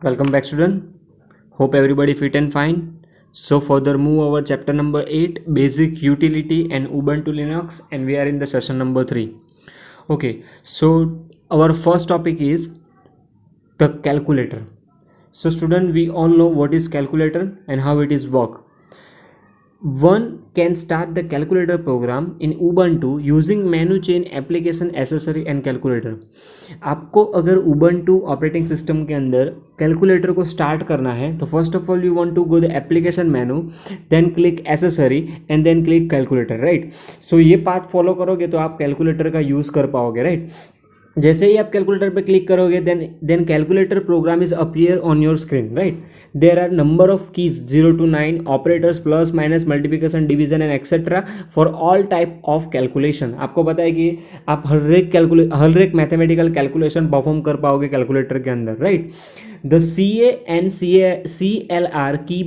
Welcome back, student. Hope everybody fit and fine. So further move our chapter number 8, basic utility and Ubuntu Linux, and we are in the session number 3. Okay, so our first topic is the calculator. So student, we all know what is calculator and how it is work. One can start the calculator program in Ubuntu using menu chain application accessory and calculator. आपको अगर Ubuntu operating system के अंदर calculator को start करना है तो first of all you want to go the application menu, then click accessory and then click calculator, right. So ये पाथ फॉलो करोगे तो आप कैलकुलेटर का यूज़ कर पाओगे, राइट. जैसे ही आप कैलकुलेटर पे क्लिक करोगे then calculator program is appear on your screen, right. There are number of keys 0 to 9 operators, plus minus, multiplication, division and etcetera for all type of calculation. आपको पता है कि आप हर एक मैथमेटिकल कैलकुलेशन परफॉर्म कर पाओगे calculator के अंदर, right. The CA and CLR की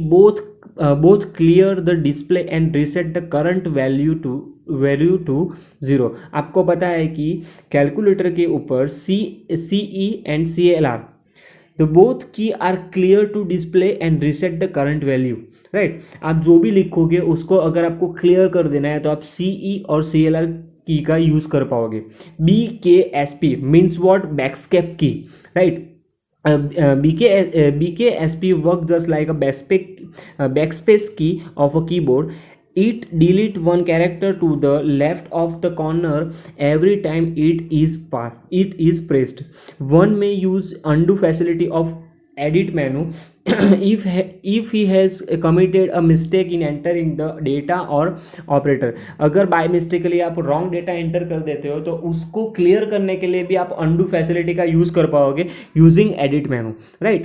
both clear the display and reset the current value to 0. आपको पता है कि कैलकुलेटर के ऊपर CE and CLR the both key are clear to display and reset the current value, right. आप जो भी लिखोगे उसको अगर आपको क्लियर कर देना है तो आप CE और CLR की का यूज कर पाओगे. BKSP means what? Backscape key, right. BKSP works just like a backspace key of a keyboard. It delete one character to the left of the corner every time it is pressed. One may use undo facility of edit menu if he has committed a mistake in entering the data or operator. अगर bye mistakenly आप wrong data enter कर देते हो तो उसको clear करने के लिए भी आप undo फैसिलिटी का यूज कर पाओगे using edit menu, right.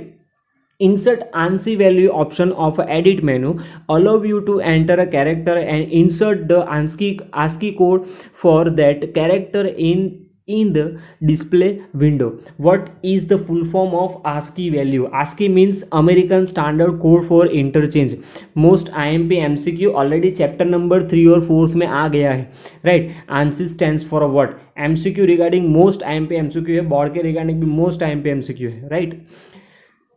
Insert ANSI value option of edit menu allow you to enter a character and insert the ASCII code for that character in the display window. What is the full form of ASCII value? ASCII means American Standard Code for Interchange. Most IMP MCQ already chapter number 3 और 4 में आ गया है, right. ANSI stands for what? MCQ regarding most IMP MCQ है, board के regarding भी most IMP MCQ है, right.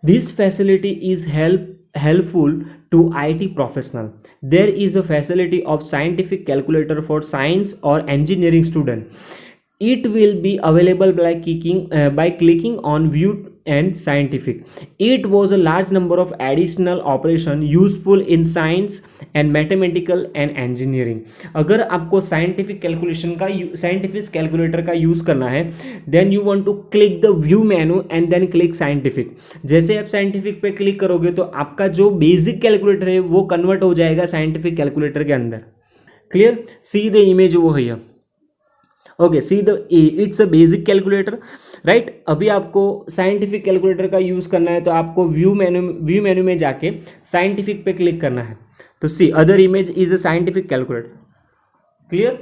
This facility is helpful to IT professional. There is a facility of scientific calculator for science or engineering student. It will be available by clicking on view and scientific. It was a large number of additional operation useful in science and mathematical and engineering. अगर आपको scientific calculator का use करना है then you want to click the view menu and then click scientific. जैसे आप scientific पे click करोगे तो आपका जो बेसिक कैलकुलेटर है वो कन्वर्ट हो जाएगा साइंटिफिक कैलकुलेटर के अंदर. क्लियर? सी द इमेज वो है. Okay, see the it's a basic calculator, right. अभी आपको साइंटिफिक कैलकुलेटर का यूज करना है तो आपको व्यू मेनू में जाके साइंटिफिक पे क्लिक करना है. तो see other image is a scientific calculator. Clear?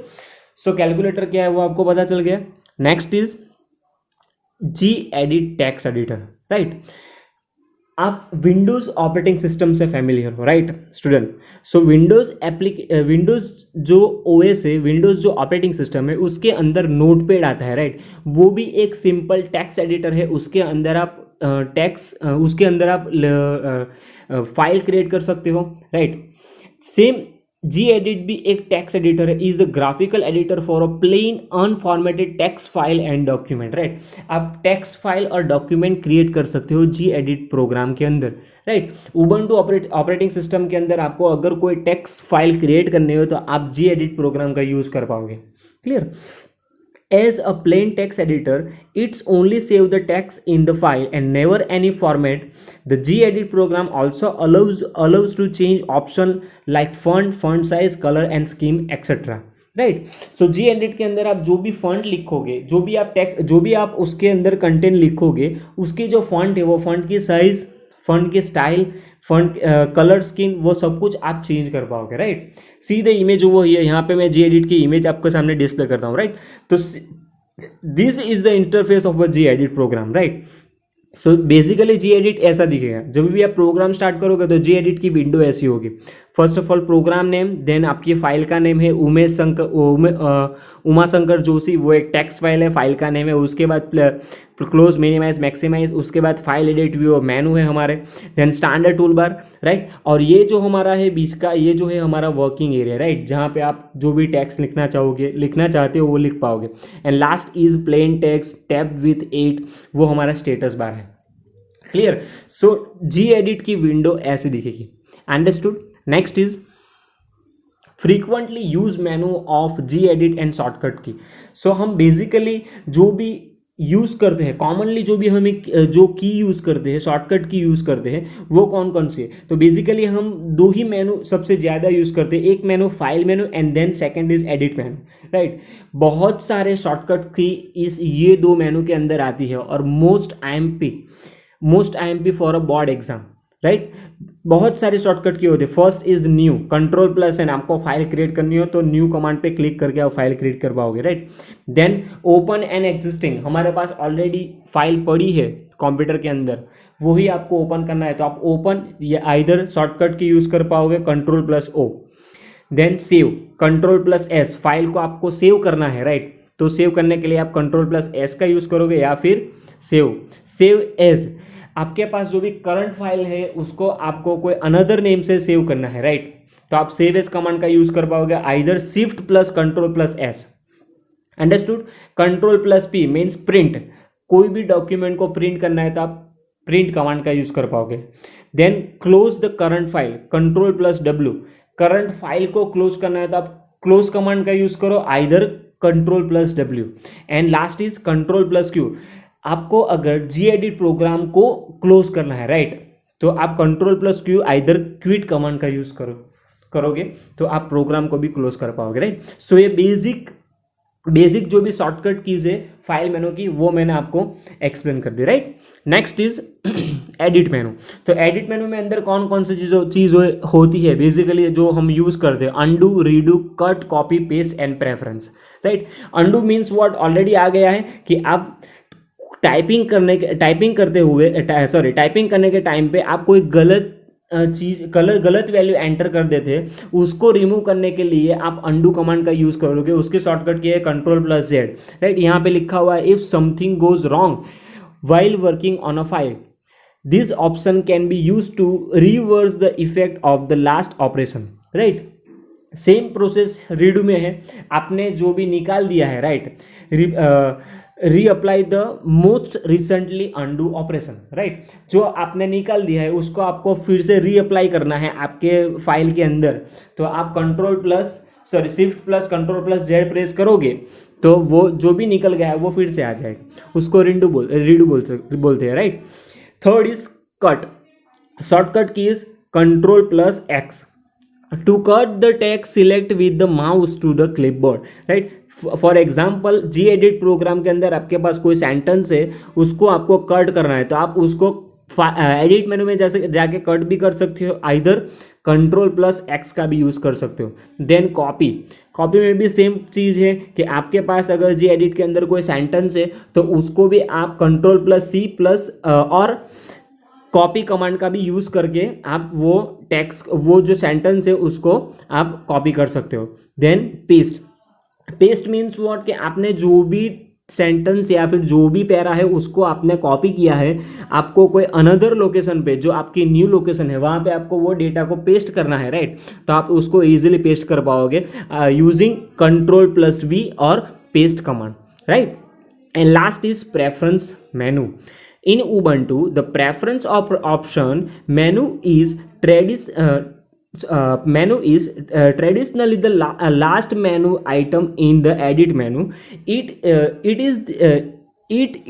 So calculator क्या है वो आपको पता चल गया. Next is Gedit text editor, right. आप विंडोज ऑपरेटिंग सिस्टम से फैमिलियर हो, राइट स्टूडेंट. सो विंडोज जो ओएस है, विंडोज जो ऑपरेटिंग सिस्टम है उसके अंदर नोटपैड आता है, राइट. वो भी एक सिंपल टेक्स्ट एडिटर है. उसके अंदर आप फाइल क्रिएट कर सकते हो, राइट. सेम Gedit भी एक टेक्स्ट एडिटर है. Is a graphical editor for a plain unformatted text file and document, right. आप टेक्स्ट फाइल और डॉक्यूमेंट क्रिएट कर सकते हो Gedit प्रोग्राम के अंदर, राइट. Ubuntu ऑपरेटिंग सिस्टम के अंदर आपको अगर कोई टेक्स्ट फाइल क्रिएट करनी हो तो आप Gedit प्रोग्राम का यूज कर पाओगे. Clear? As a plain text editor, it's only save the text in the file and never any format. The Gedit program also allows to change option like font size, color and scheme etc. Right. So Gedit के अंदर आप जो भी font लिखोगे, जो भी आप उसके अंदर कंटेंट लिखोगे, उसकी जो फॉन्ट है वो फॉन्ट की साइज, फॉन्ट की स्टाइल, फॉन्ट कलर स्कीम, वो सब कुछ आप चेंज कर पाओगे, राइट. सीधे इमेज वो है. यहाँ पे मैं Gedit की इमेज आपके सामने डिस्प्ले करता हूँ, राइट. तो this is the interface of a Gedit program, right. So basically Gedit ऐसा दिखेगा. जब भी आप प्रोग्राम स्टार्ट करोगे तो Gedit की विंडो ऐसी होगी. First of all program name, then आपकी फाइल का नेम है उमा शंकर जोशी, वो एक टेक्स्ट फाइल है, फाइल का नेम है। उसके बाद क्लोज, मिनिमाइज, मैक्सिमाइज, उसके बाद फाइल एडिट व्यू मेनू है हमारे, then standard tool bar, right. और ये जो हमारा है बीच का, ये जो है हमारा वर्किंग एरिया, राइट, जहाँ पे आप जो भी टेक्स्ट लिखना चाहते हो वो लिख पाओगे। And last is plain text tab with 8, वो हमारा स्टेटस बार है। क्लियर। सो जी एडिट की विंडो ऐसे दिखेगी। Understood. Next is frequently use menu of G edit and shortcut key. सो हम बेसिकली जो भी यूज करते हैं, कॉमनली जो भी हमें जो की यूज करते हैं, शॉर्टकट की यूज करते हैं, वो कौन कौन से? तो बेसिकली हम दो ही मेनू सबसे ज्यादा यूज करते हैं, एक menu file menu and then second is edit menu, right. बहुत सारे शॉर्टकट की ये दो मेनू के अंदर आती है और most IMP for a board exam, right. बहुत सारे शॉर्टकट की होते हैं। First is new, control plus and आपको फाइल क्रिएट करनी हो तो न्यू कमांड पे क्लिक करके आप फाइल क्रिएट कर पाओगे, right. Then open and existing, हमारे पास ऑलरेडी फाइल पड़ी है कंप्यूटर के अंदर, वही आपको ओपन करना है तो आप ओपन या आइदर शॉर्टकट की यूज कर पाओगे, control plus O. Then save, control plus S, file को आपको सेव करना है, राइट। तो सेव करने के लिए आप कंट्रोल प्लस एस का यूज करोगे या फिर सेव एज, आपके पास जो भी करंट फाइल है उसको आपको कोई अनदर नेम से सेव करना है, राइट। तो आप सेव एज कमांड का यूज कर पाओगे, either shift plus control plus S. Understood. Control plus P means print, कोई भी डॉक्यूमेंट को प्रिंट करना है तो आप प्रिंट कमांड का यूज कर पाओगे। Then close the current file, control plus W, current file को क्लोज करना है तो आप क्लोज कमांड का यूज करो, either control plus W. And last is control plus Q, आपको अगर जी एडिट प्रोग्राम को क्लोज करना है, राइट, तो आप control plus Q either quit command का यूज करोगे तो आप प्रोग्राम को भी क्लोज कर पाओगे, राइट। सो ये बेसिक जो भी शॉर्टकट कीज है फाइल मेनू की वो मैंने आपको एक्सप्लेन कर दी, right. Next is edit menu. तो एडिट मेनू में अंदर कौन कौन सी चीज होती है बेसिकली जो हम यूज करते हैं? Undo, redo, cut, copy, paste and preference, right. Undo means what, already आ गया है कि आप टाइपिंग करने के टाइम पे आप कोई गलत गलत वैल्यू एंटर कर देते हैं, उसको रिमूव करने के लिए आप अंडू कमांड का यूज करोगे। उसके शॉर्टकट की है कंट्रोल प्लस जेड, राइट। यहाँ पे लिखा हुआ है if something goes wrong while working on a file, this option can be used to reverse the effect of the last operation, right। Same process redo में है, आपने जो भी निकाल दिया है, right, reapply the most recently undo operation, right. जो आपने निकाल दिया है उसको आपको फिर से रीअप्लाई करना है आपके फाइल के अंदर, तो आप shift plus control plus Z press करोगे तो वो जो भी निकल गया है वो फिर से आ जाएगा, उसको रीडू बोलते हैं, right. Third is cut, shortcut key is control plus X. To cut the text select with the mouse to the clipboard, right. For example G edit program के अंदर आपके पास कोई सेंटेंस है, उसको आपको कट करना है तो आप उसको एडिट मेनू में जैसे जाके कट भी कर सकते हो, आइदर कंट्रोल प्लस एक्स का भी यूज कर सकते हो। देन कॉपी में भी सेम चीज है कि आपके पास अगर जी एडिट के अंदर कोई सेंटेंस है तो उसको भी आप कंट्रोल प्लस सी प्लस और कॉपी कमांड का भी यूज करके आप वो टेक्स्ट, वो जो सेंटेंस है उसको आप कॉपी कर सकते हो। देन पेस्ट मीन्स व्हाट, कि आपने जो भी सेंटेंस या फिर जो भी पैरा है उसको आपने कॉपी किया है, आपको कोई अनदर लोकेशन पे जो आपकी न्यू लोकेशन है वहां पे आपको वो डेटा को पेस्ट करना है, राइट। तो आप उसको इजीली पेस्ट कर पाओगे यूजिंग कंट्रोल प्लस वी और paste command, right. And last is preference menu. In Ubuntu, the preference option menu is traditionally the last menu item in the edit menu. It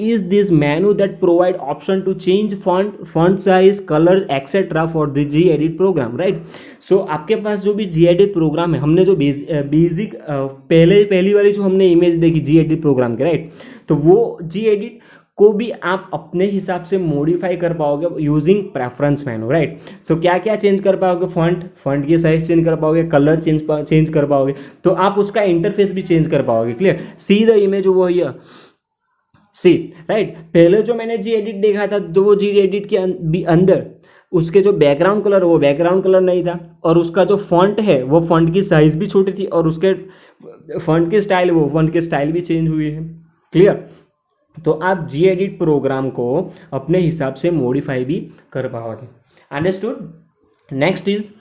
is this menu that provide option to change font size, colors, etc. for the gedit program, right? So आपके पास जो भी gedit programme है, हमने जो basic पहली वाली जो हमने इमेज देखी gedit प्रोग्राम के, राइट, तो वो gedit को भी आप अपने हिसाब से मॉडिफाई कर पाओगे यूजिंग प्रेफरेंस मेनू, राइट। तो क्या क्या चेंज कर पाओगे? फॉन्ट की साइज चेंज कर पाओगे, कलर चेंज कर पाओगे, तो आप उसका इंटरफेस भी चेंज कर पाओगे। क्लियर। सी द इमेज वो हियर, सी, राइट। पहले जो मैंने जी एडिट देखा था तो वो जी एडिट के अंदर उसके जो बैकग्राउंड कलर वो बैकग्राउंड कलर नहीं था, और उसका जो फॉन्ट है वो फॉन्ट की साइज भी छोटी थी, और उसके फॉन्ट की स्टाइल वो फॉन्ट की स्टाइल भी चेंज हुई है। क्लियर? तो आप जी एडिट प्रोग्राम को अपने हिसाब से मॉडिफाई भी कर पाओगे। Understood? Next is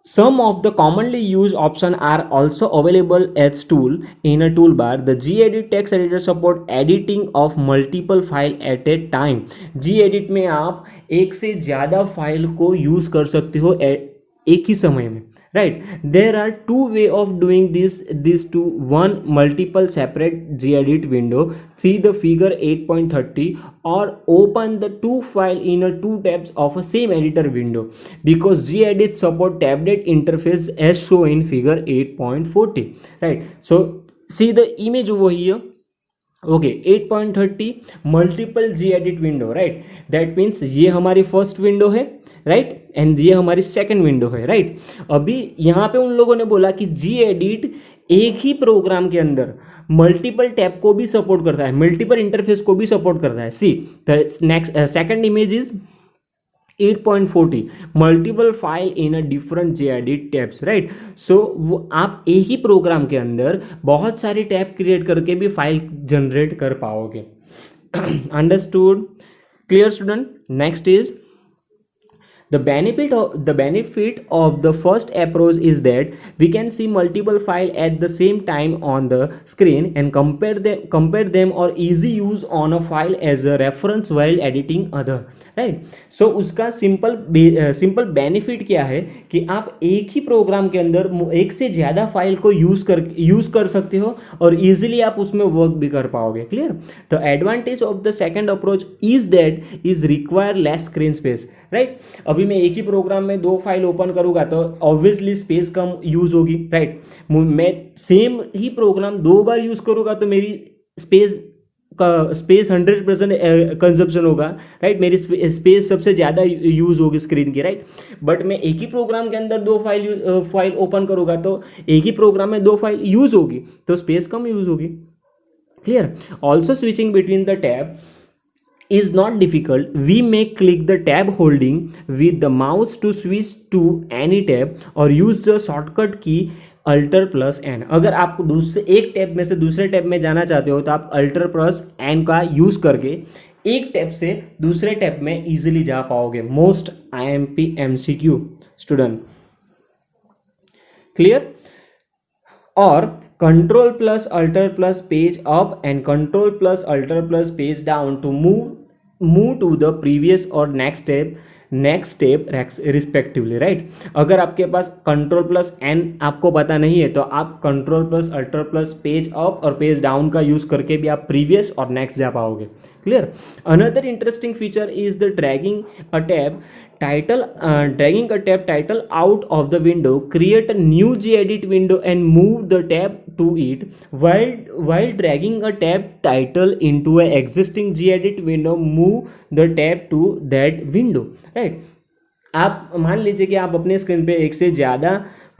some of the commonly used options are also available as tool in a toolbar. The gedit text editor support editing of multiple file at a time. gedit में आप एक से ज़्यादा file को use कर सकते हो एक ही समय में, right? There are two way of doing this to one multiple separate gedit window. See the figure 8.30, or open the two file in a two tabs of a same editor window, because gedit support tablet interface as shown in figure 8.40, right? So see the image over here. Okay 8.30 multiple G edit window, right? That means ये हमारी first window है, right? And ये हमारी second window है, right? अभी यहाँ पे उन लोगों ने बोला कि जी एडिट एक ही प्रोग्राम के अंदर मल्टीपल टैब को भी सपोर्ट करता है, मल्टीपल इंटरफेस को भी सपोर्ट करता है। See the next second image is 8.40 multiple file in a different gedit tabs, right? So वो आप एक ही प्रोग्राम के अंदर बहुत सारे टैब क्रिएट करके भी फाइल जनरेट कर पाओगे। Understood? Clear student? Next is the benefit of the first approach is that we can see multiple file at the same time on the screen and compare them or easy use on a file as a reference while editing other, right? So उसका simple benefit क्या है कि आप एक ही programme के अंदर एक से ज़्यादा फाइल को यूज़ कर सकते हो और इजीली आप उसमें वर्क भी कर पाओगे। Clear? The advantage of the second approach is that is require less screen space, right? अभी मैं एक ही प्रोग्राम में दो फाइल ओपन करूंगा तो ऑब्वियसली स्पेस कम यूज होगी, राइट? मैं सेम ही प्रोग्राम दो बार यूज करूंगा तो मेरी स्पेस 100% कंजप्शन होगा, राइट? मेरी स्पेस सबसे ज़्यादा यूज होगी स्क्रीन की, राइट? बट मैं एक ही प्रोग्राम के अंदर दो फाइल ओपन करूंगा तो एक ही प्रोग्राम में दो फाइल यूज होगी तो स्पेस कम यूज होगी। Clear? Also switching between the tab is not difficult. We may click the tab holding with the mouse to switch to any tab or use the shortcut key Alt+N. अगर आप दूसरे एक tab में से दूसरे tab में जाना चाहते हो तो आप Alt+N का यूज करके एक टैब से दूसरे टैब में इजीली जा पाओगे। Most IMP MCQ student. Clear? और Ctrl+Alt+ page up and Ctrl+Alt+ page down to move to the previous or next step respectively, right? अगर आपके पास Ctrl+N आपको पता नहीं है तो आप Ctrl+Alt+ पेज अप और पेज डाउन का यूज करके भी आप प्रीवियस और नेक्स्ट जा पाओगे। Clear? Another interesting feature is the dragging a tab title out of the window. Create a new gedit window and move the tab to it. While dragging a tab title into an existing gedit window, move the tab to that window, right? आप मान लीजिए कि आप अपने screen पे एक से ज़्यादा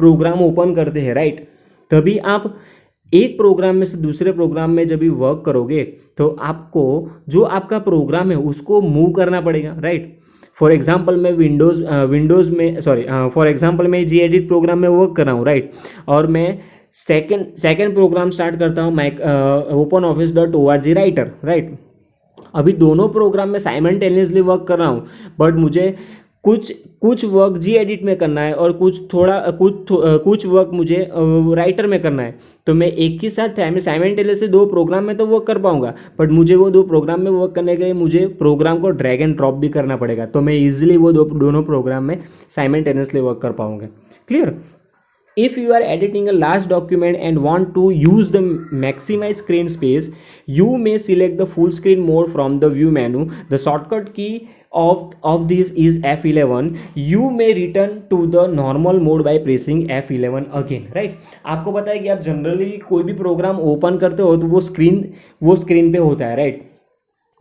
प्रोग्राम ओपन करते हैं, राइट? तभी आप एक प्रोग्राम में से दूसरे प्रोग्राम में जब भी वर्क करोगे तो आपको जो आपका प्रोग्राम है उसको मूव करना पड़ेगा, राइट? फॉर एग्जाम्पल मैं फॉर एग्जाम्पल मैं जी एडिट प्रोग्राम में वर्क कर रहा हूँ, राइट? और मैं सेकेंड प्रोग्राम स्टार्ट करता हूँ OpenOffice.org राइटर, राइट? अभी दोनों प्रोग्राम में साइमल्टेनियसली वर्क कर रहा हूँ, बट मुझे कुछ वर्क जी एडिट में करना है और कुछ वर्क मुझे राइटर में करना है। तो मैं एक ही साथ साइमल्टेनियसली दो प्रोग्राम में तो वर्क कर पाऊंगा, बट मुझे वो दो प्रोग्राम में वर्क करने के लिए मुझे प्रोग्राम को ड्रैग एंड ड्रॉप भी करना पड़ेगा, तो मैं इजीली वो दोनों प्रोग्राम में साइमल्टेनियसली वर्क कर पाऊंगा। Clear? If you are editing a large document and want to use the maximize screen space, you may select the full screen mode from the view menu. The shortcut key of this is F11. You may return to the normal mode by pressing F11 again, right? आपको पता है कि आप generally कोई भी programme open करते हो तो वो स्क्रीन पे होता है, राइट?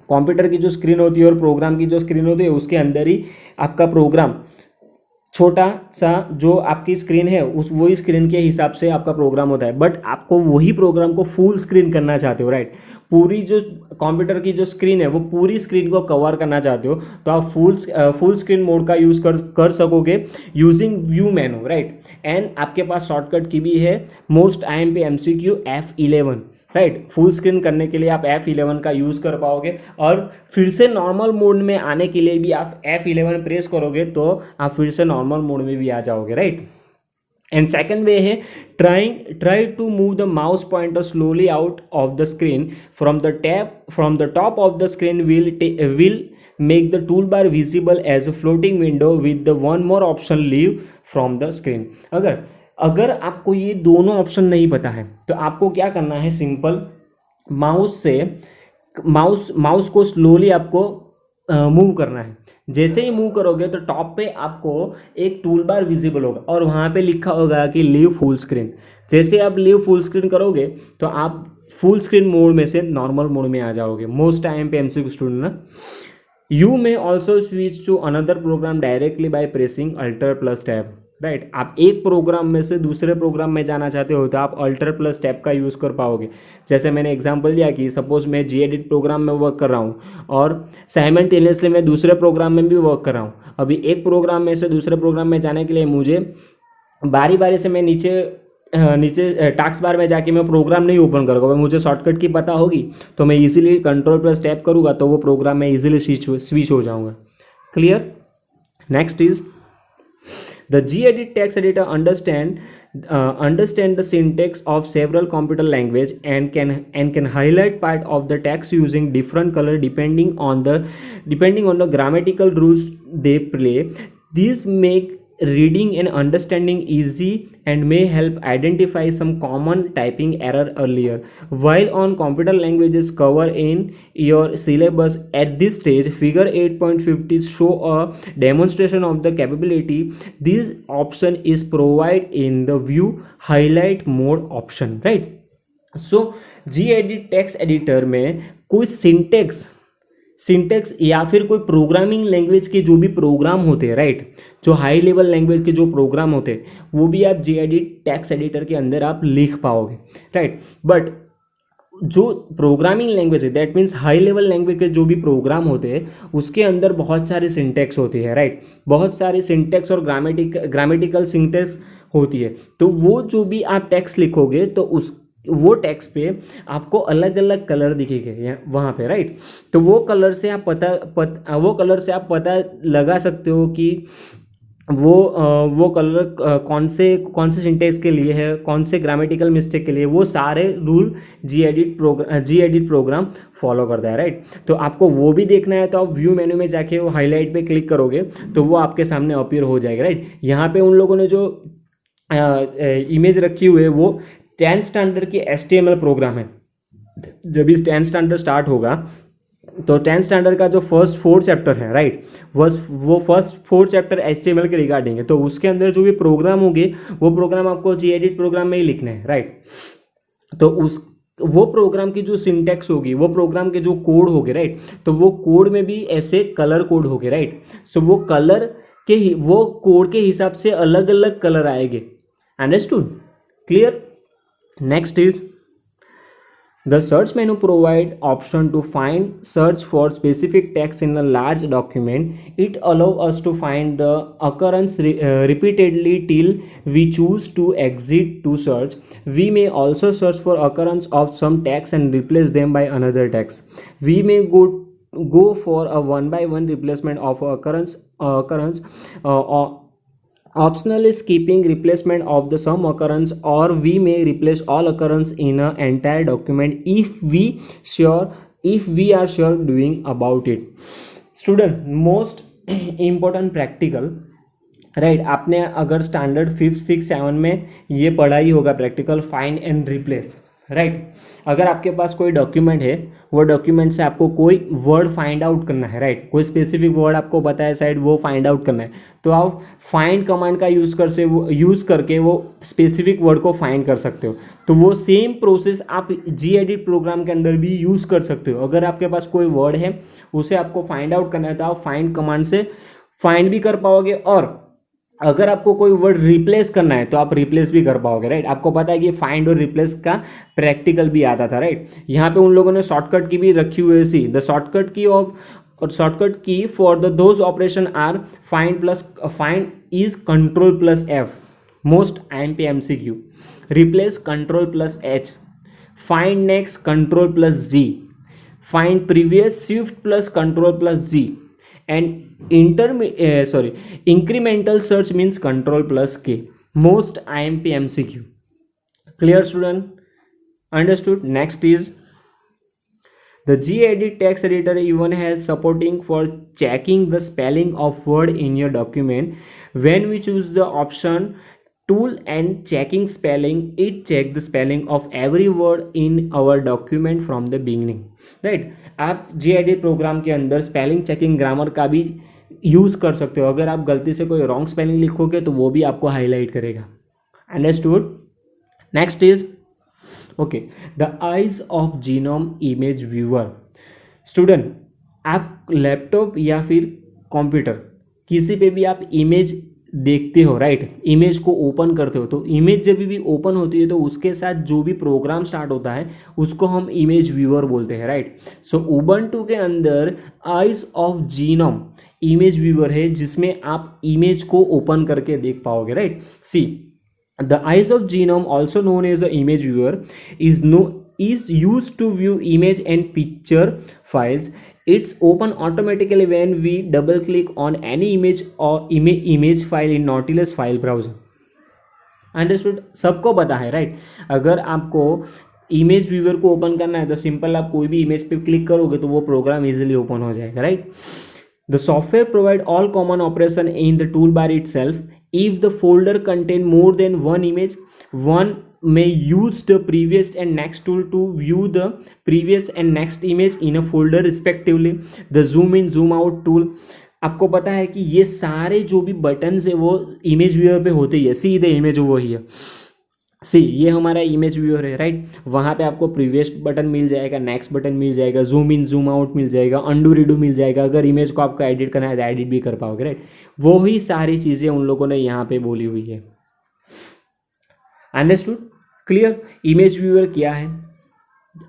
कंप्यूटर की जो स्क्रीन होती है और प्रोग्राम की जो स्क्रीन होती है उसके अंदर ही आपका प्रोग्राम छोटा सा जो आपकी स्क्रीन है वही स्क्रीन के हिसाब से आपका प्रोग्राम होता है, बट आपको वही प्रोग्राम को फुल स्क्रीन करना चाहते हो, राइट? पूरी जो कंप्यूटर की जो स्क्रीन है वो पूरी स्क्रीन को कवर करना चाहते हो तो आप फुल स्क्रीन मोड का यूज़ कर सकोगे using view menu, right. And आपके पास शॉर्टकट की भी है most IMP MCQ F11, right. Full screen करने के लिए आप F11 का यूज़ कर पाओगे और फिर से नॉर्मल मोड में आने के लिए भी आप F11 प्रेस करोगे तो आप फिर से नॉर्मल मोड में भी आ जाओगे, राइट। एंड सेकेंड वे है try to move the mouse pointer slowly out of the screen from the top of the screen will make the toolbar visible as a floating window with the one more option leave from the screen। अगर आपको ये दोनों option नहीं पता है तो आपको क्या करना है, सिंपल माउस को स्लोली आपको मूव करना है। जैसे ही मूव करोगे तो टॉप पे आपको एक टूल बार विजिबल होगा और वहाँ पे लिखा होगा कि लीव फुल स्क्रीन। जैसे आप लीव फुल स्क्रीन करोगे तो आप फुल स्क्रीन मोड में से नॉर्मल मोड में आ जाओगे। मोस्ट IMP MCQ स्टूडेंट ना। You may also switch to another program directly by pressing alter plus tab, right. आप एक प्रोग्राम में से दूसरे प्रोग्राम में जाना चाहते हो तो आप अल्टर प्लस टैब का यूज़ कर पाओगे। जैसे मैंने एग्जांपल दिया कि सपोज मैं Gedit प्रोग्राम में वर्क कर रहा हूँ और साइमल्टेनियसली मैं दूसरे प्रोग्राम में भी वर्क कर रहा हूँ। अभी एक प्रोग्राम में से दूसरे प्रोग्राम में जाने के लिए मुझे बारी बारी से मैं नीचे टास्क बार में जाके मैं प्रोग्राम नहीं ओपन करूँगा, मुझे शॉर्टकट की पता होगी तो मैं इजीली कंट्रोल प्लस टैप करूँगा तो वो प्रोग्राम में इजीली स्विच हो जाऊँगा। Clear. Next is the Gedit text editor understand the syntax of several computer language and can highlight part of the text using different color depending on the grammatical rules they play. These make reading and understanding easy and may help identify some common typing error earlier. While on computer languages cover in your syllabus at this stage, figure 8.50 show a demonstration of the capability. This option is provided in the view highlight mode option, right? So Gedit text editor में कोई syntax या फिर कोई programming language के जो भी programme होते हैं, राइट, जो हाई लेवल लैंग्वेज के जो प्रोग्राम होते हैं वो भी आप Gedit टेक्स्ट एडिटर के अंदर आप लिख पाओगे, राइट। बट जो प्रोग्रामिंग लैंग्वेज है that means high level language के जो भी प्रोग्राम होते हैं उसके अंदर बहुत सारे सिंटेक्स होती है, राइट। बहुत सारे सिंटेक्स और ग्रामेटिकल सिंटेक्स होती है। तो वो जो भी आप टेक्स्ट लिखोगे तो वो टेक्स्ट पे आपको अलग अलग कलर दिखेंगे वहाँ पे, राइट। तो वो कलर से आप पता लगा सकते हो कि वो कलर कौन से सिंटेक्स के लिए है, कौन से ग्रामेटिकल मिस्टेक के लिए, वो सारे रूल Gedit प्रोग्राम फॉलो करता है, राइट। तो आपको वो भी देखना है तो आप व्यू मेन्यू में जाके वो हाईलाइट पे क्लिक करोगे तो वो आपके सामने अपीयर हो जाएगा, राइट। यहाँ पे उन लोगों ने जो इमेज रखी हुई है वो 10th स्टैंडर्ड की HTML प्रोग्राम है। जब इस 10th स्टैंडर्ड स्टार्ट होगा तो 10th स्टैंडर्ड का जो फर्स्ट 4 चैप्टर है, राइट, वो फर्स्ट 4 चैप्टर HTML के रिगार्डिंग है। तो उसके अंदर जो भी प्रोग्राम होंगे वो प्रोग्राम आपको Gedit प्रोग्राम में ही लिखना है, राइट। तो वो प्रोग्राम की जो सिंटेक्स होगी, वो प्रोग्राम के जो कोड होंगे, राइट, तो वो कोड में भी ऐसे कलर कोड होंगे, राइट। सो वो कोड के हिसाब से अलग अलग कलर आएंगे। Understood? Clear. Next is the search menu provide option to search for specific text in a large document. It allows us to find the occurrence repeatedly till we choose to exit to search. We may also search for occurrence of some text and replace them by another text. We may go for a one by one replacement of occurrence optionally skipping replacement of the some occurrence, or we may replace all occurrence in an entire document if we are sure doing about it. Student, most important practical, right, आपने अगर standard 5th 6th 7 में ये पढ़ा ही होगा practical find and replace, right. अगर आपके पास कोई document है, वो डॉक्यूमेंट से आपको कोई वर्ड फाइंड आउट करना है, राइट, कोई स्पेसिफिक वर्ड आपको बताया साइड वो फाइंड आउट करना है, तो आप फाइंड कमांड का यूज़ करके वो स्पेसिफिक वर्ड को फाइंड कर सकते हो। तो वो सेम प्रोसेस आप Gedit प्रोग्राम के अंदर भी यूज़ कर सकते हो। अगर आपके पास कोई वर्ड है उसे आपको फाइंड आउट करना है तो आप फाइंड कमांड से फाइंड भी कर पाओगे और अगर आपको कोई वर्ड रिप्लेस करना है तो आप रिप्लेस भी कर पाओगे, राइट। आपको पता है कि फाइंड और रिप्लेस का प्रैक्टिकल भी आता था, राइट। यहाँ पे उन लोगों ने शॉर्टकट की भी रखी हुई है। See the shortcut key of और shortcut key for the those operation are find is control plus F, most IMP MCQ, replace control plus H, find next control plus G, find previous shift plus control plus Z, and incremental search means control plus K, most IMP MCQ. Clear student? Understood? Next is the gedit text editor even has supporting for checking the spelling of word in your document. When we choose the option tool and checking spelling, it check the spelling of every word in our document from the beginning, right। आप gedit programme के अंदर spelling checking grammar का भी use कर सकते हो। अगर आप गलती से कोई रॉन्ग स्पेलिंग लिखोगे तो वो भी आपको हाईलाइट करेगा। Understood? Next is okay the eyes of GNOME image viewer. Student, आप लैपटॉप या फिर कंप्यूटर किसी पे भी आप इमेज देखते हो, राइट। इमेज को ओपन करते हो तो इमेज जब भी ओपन होती है तो उसके साथ जो भी प्रोग्राम स्टार्ट होता है उसको हम इमेज व्यूअर बोलते हैं, राइट। सो उबंटू के अंदर eyes of GNOME image viewer है जिसमें आप इमेज को ओपन करके देख पाओगे, right. See the eyes of genome, also known as the image viewer, is used to view image and picture files. It's open automatically when we double click on any image or image file in Nautilus file browser. Understood? सबको पता है, right. अगर आपको image viewer को open करना है तो simple आप कोई भी इमेज पे क्लिक करोगे तो वो प्रोग्राम इजीली ओपन हो जाएगा, right. The software provide all common operation in the toolbar itself. If the folder contain more than one image, one may use the previous and next tool to view the previous and next image in a folder respectively. The zoom in zoom out tool, आपको पता है कि ये सारे जो भी buttons है वो इमेज व्यूअर पे होते ही है। See the image over here, see ये हमारा इमेज व्यूअर है, राइट। वहाँ पे आपको प्रीवियस बटन मिल जाएगा, नेक्स्ट बटन मिल जाएगा, जूम इन जूम आउट मिल जाएगा, अंडू रीडू मिल जाएगा। अगर इमेज को आपको एडिट करना है तो एडिट भी कर पाओगे, राइट। वो ही सारी चीज़ें उन लोगों ने यहाँ पे बोली हुई है। अंडरस्टूड? क्लियर? इमेज व्यूअर क्या है?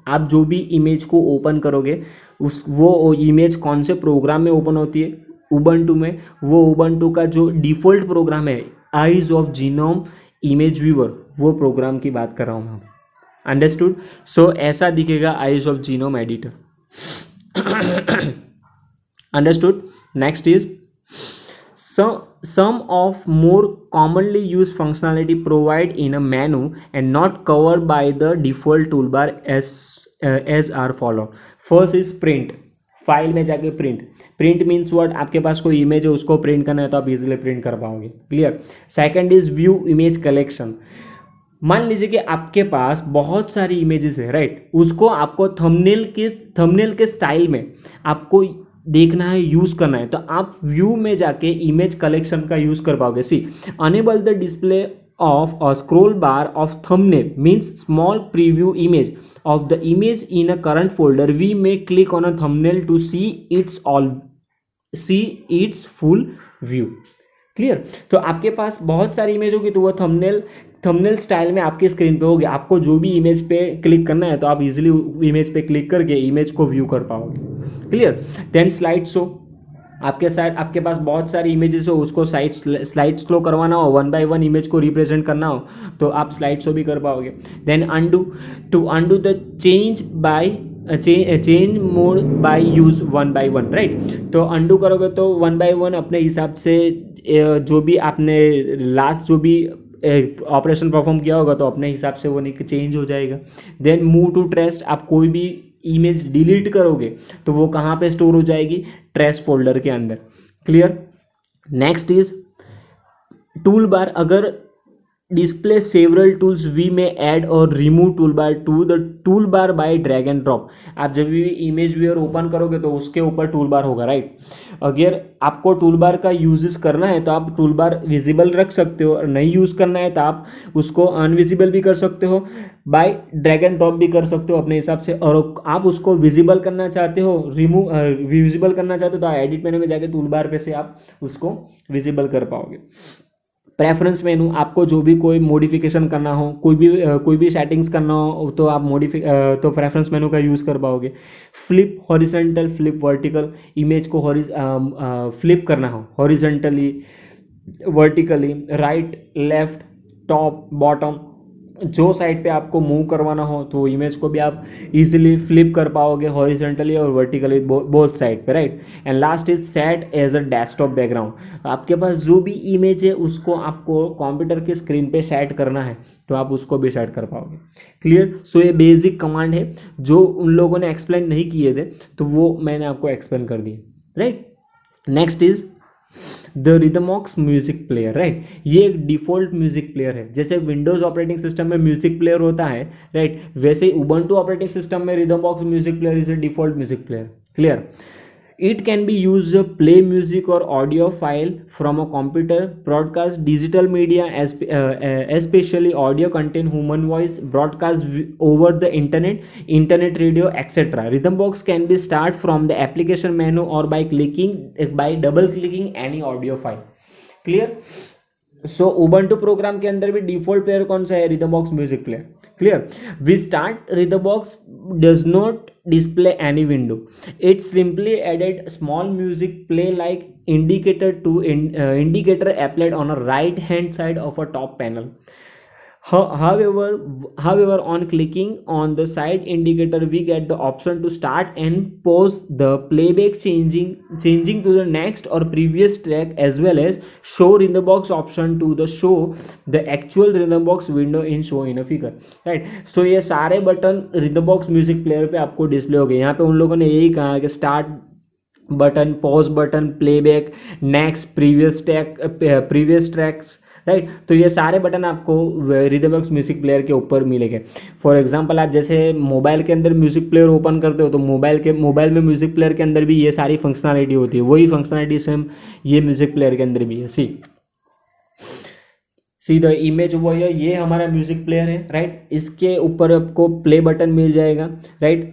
आप जो भी इमेज को ओपन करोगे वो इमेज कौन से प्रोग्राम में ओपन होती है? उबंटू में। वो उबंटू का जो डिफ़ॉल्ट प्रोग्राम है eyes of GNOME image viewer, वो प्रोग्राम की बात कर रहा हूँ मैं। अंडरस्टूड? सो ऐसा दिखेगा eyes of genome editor. Understood? Next is some of more commonly used functionality provide in a menu and not covered by the default toolbar as are follow. First is print, file में जाके print means what, आपके पास कोई image है उसको print करना है तो आप इजीली प्रिंट कर पाओगे। Clear? Second is view image collection. मान लीजिए कि आपके पास बहुत सारी इमेजेस है, राइट। उसको आपको थंबनेल के स्टाइल में आपको देखना है, यूज करना है, तो आप व्यू में जाके इमेज कलेक्शन का यूज कर पाओगे। See enable the display of a scroll bar of thumbnail means small preview image of the image in a current folder. We may click on a thumbnail to see its full view. Clear? तो आपके पास बहुत सारी image होगी तो वो thumbnail style में आपकी screen पे होगी। आपको जो भी इमेज पे क्लिक करना है तो आप इजीली इमेज पे क्लिक करके इमेज को व्यू कर पाओगे। क्लियर? देन स्लाइड शो, आपके पास बहुत सारी इमेजेस हो, उसको स्लाइड स्लो करवाना हो, 1 बाय 1 इमेज को रिप्रेजेंट करना हो तो आप स्लाइड शो भी कर पाओगे। Then undo the change mode by use 1 by 1, right. तो अंडू करोगे तो 1 बाय 1 अपने हिसाब से जो भी आपने लास्ट जो भी ऑपरेशन परफॉर्म किया होगा तो अपने हिसाब से वो नहीं चेंज हो जाएगा। देन मूव टू ट्रेस, आप कोई भी इमेज डिलीट करोगे तो वो कहाँ पे स्टोर हो जाएगी? ट्रेस फोल्डर के अंदर। Clear? Next is tool bar. अगर display several tools we may add और remove tool bar to the tool bar by drag and drop. आप जब भी इमेज व्यूअर ओपन करोगे तो उसके ऊपर टूल बार होगा, राइट। अगर आपको टूल बार का यूजेस करना है तो आप टूल बार विजिबल रख सकते हो, और नहीं यूज़ करना है तो आप उसको अनविजिबल भी कर सकते हो, बाय ड्रैग एंड ड्रॉप भी कर सकते हो अपने हिसाब से। और आप उसको विजिबल करना चाहते हो, विजिबल करना चाहते हो तो एडिट मेनू में जाके टूल बार पे से आप उसको विजिबल कर पाओगे। प्रेफरेंस मेनू, आपको जो भी कोई मॉडिफिकेशन करना हो, कोई भी सेटिंग्स करना हो तो आप तो प्रेफरेंस मेनू का यूज़ कर पाओगे। Flip horizontal, flip vertical, image को फ्लिप करना हो horizontally, vertically, right, left, top, bottom, जो साइड पे आपको मूव करवाना हो तो इमेज को भी आप इजीली फ्लिप कर पाओगे हॉरिजेंटली और वर्टिकली, बोथ साइड पे, right. And last is set as a desktop background. आपके पास जो भी इमेज है उसको आपको कंप्यूटर के स्क्रीन पे सेट करना है तो आप उसको भी सेट कर पाओगे। क्लियर। सो ये बेसिक कमांड है जो उन लोगों ने एक्सप्लेन नहीं किए थे तो वो मैंने आपको एक्सप्लेन कर दिए, right. Next is the Rhythmbox music player, right. ये एक डिफॉल्ट म्यूजिक प्लेयर है। जैसे विंडोज ऑपरेटिंग सिस्टम में म्यूजिक प्लेयर होता है, राइट, वैसे ही उबंटू ऑपरेटिंग सिस्टम में Rhythmbox music player is a default music player. Clear. It can be used to play music or audio file from a computer, broadcast digital media, especially audio content, human voice, broadcast over the internet radio, etc. Rhythmbox can be start from the application menu or by double clicking any audio file. Clear? So Ubuntu program के अंदर भी default player कौन सा है? Rhythmbox music player. Clear. We start Rhythmbox does not display any window. It simply added small music play like indicator applied on a right hand side of a top panel. However, on clicking on the side indicator, we get the option to start and pause the playback, changing to the next or previous track, as well as show Rhythmbox option to the show the actual Rhythmbox window in show in a figure, right. So ये सारे button Rhythmbox music player पे आपको display हो गए। यहाँ पे उन लोगों ने यही कहा कि start button, pause button, playback, next, previous tracks, right. तो ये सारे बटन आपको रिदमबॉक्स म्यूजिक प्लेयर के ऊपर मिलेंगे। फॉर एग्जांपल, आप जैसे मोबाइल के अंदर म्यूजिक प्लेयर ओपन करते हो तो मोबाइल में म्यूजिक प्लेयर के अंदर भी ये सारी फंक्शनैलिटी होती है। वही फंक्शनैलिटी सेम ये म्यूजिक प्लेयर के अंदर भी है। सी द इमेज वो ये हमारा म्यूजिक प्लेयर है, राइट। इसके ऊपर आपको प्ले बटन मिल जाएगा, राइट।